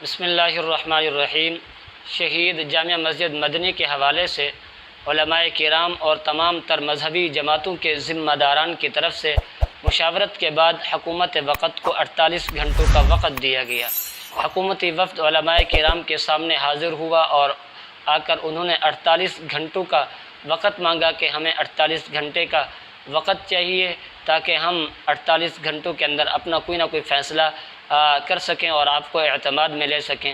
بسم اللہ الرحمن الرحیم۔ شہید جامع مسجد مدنی کے حوالے سے علماء کرام اور تمام تر مذہبی جماعتوں کے ذمہ داران کی طرف سے مشاورت کے بعد حکومت وقت کو 48 گھنٹوں کا وقت دیا گیا۔ حکومتی وفد علماء کرام کے سامنے حاضر ہوا اور آ کر انہوں نے 48 گھنٹوں کا وقت مانگا کہ ہمیں 48 گھنٹے کا وقت چاہیے تاکہ ہم 48 گھنٹوں کے اندر اپنا کوئی نہ کوئی فیصلہ کر سکیں اور آپ کو اعتماد میں لے سکیں۔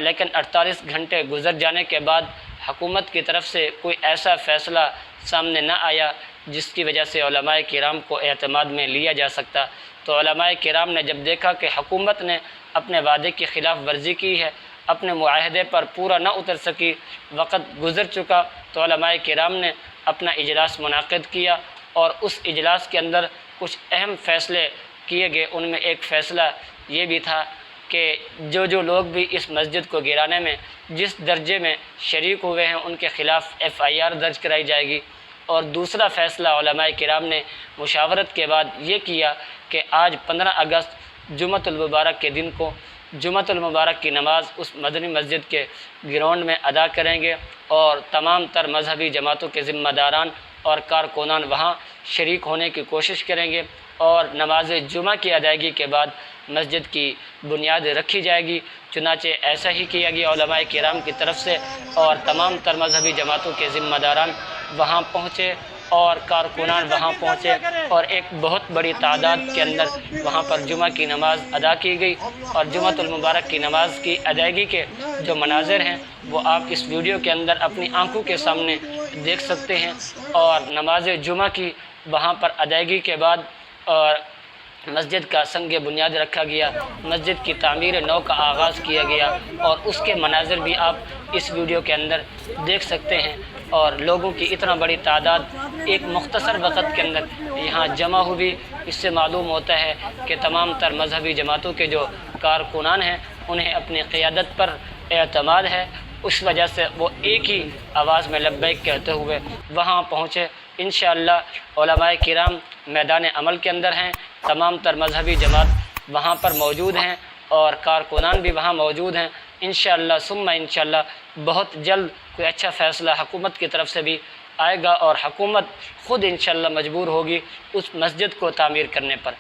لیکن 48 گھنٹے گزر جانے کے بعد حکومت کی طرف سے کوئی ایسا فیصلہ سامنے نہ آیا جس کی وجہ سے علماء کرام کو اعتماد میں لیا جا سکتا۔ تو علماء کرام نے جب دیکھا کہ حکومت نے اپنے وعدے کی خلاف ورزی کی ہے، اپنے معاہدے پر پورا نہ اتر سکی، وقت گزر چکا، تو علماء کرام نے اپنا اجلاس منعقد کیا اور اس اجلاس کے اندر کچھ اہم فیصلے کیے گئے۔ ان میں ایک فیصلہ یہ بھی تھا کہ جو لوگ بھی اس مسجد کو گرانے میں جس درجے میں شریک ہوئے ہیں ان کے خلاف FIR درج کرائی جائے گی۔ اور دوسرا فیصلہ علماء کرام نے مشاورت کے بعد یہ کیا کہ آج 15 اگست جمعۃ المبارک کے دن کو جمعۃ المبارک کی نماز اس مدنی مسجد کے گراؤنڈ میں ادا کریں گے اور تمام تر مذہبی جماعتوں کے ذمہ داران اور کارکنان وہاں شریک ہونے کی کوشش کریں گے اور نماز جمعہ کی ادائیگی کے بعد مسجد کی بنیاد رکھی جائے گی۔ چنانچہ ایسا ہی کیا گیا علماء کرام کی طرف سے، اور تمام تر مذہبی جماعتوں کے ذمہ داران وہاں پہنچے اور کارکنان وہاں پہنچے اور ایک بہت بڑی تعداد کے اندر وہاں پر جمعہ کی نماز ادا کی گئی۔ اور جمعۃ المبارک کی نماز کی ادائیگی کے جو مناظر ہیں وہ آپ اس ویڈیو کے اندر اپنی آنکھوں کے سامنے دیکھ سکتے ہیں۔ اور نماز جمعہ کی وہاں پر ادائیگی کے بعد اور مسجد کا سنگ بنیاد رکھا گیا، مسجد کی تعمیر نو کا آغاز کیا گیا، اور اس کے مناظر بھی آپ اس ویڈیو کے اندر دیکھ سکتے ہیں۔ اور لوگوں کی اتنا بڑی تعداد ایک مختصر وقت کے اندر یہاں جمع ہوئی، اس سے معلوم ہوتا ہے کہ تمام تر مذہبی جماعتوں کے جو کارکنان ہیں انہیں اپنی قیادت پر اعتماد ہے، اس وجہ سے وہ ایک ہی آواز میں لبیک کہتے ہوئے وہاں پہنچے۔ انشاءاللہ علماء کرام میدان عمل کے اندر ہیں، تمام تر مذہبی جماعت وہاں پر موجود ہیں اور کارکنان بھی وہاں موجود ہیں۔ انشاءاللہ ثم انشاءاللہ بہت جلد کوئی اچھا فیصلہ حکومت کی طرف سے بھی آئے گا اور حکومت خود انشاءاللہ مجبور ہوگی اس مسجد کو تعمیر کرنے پر۔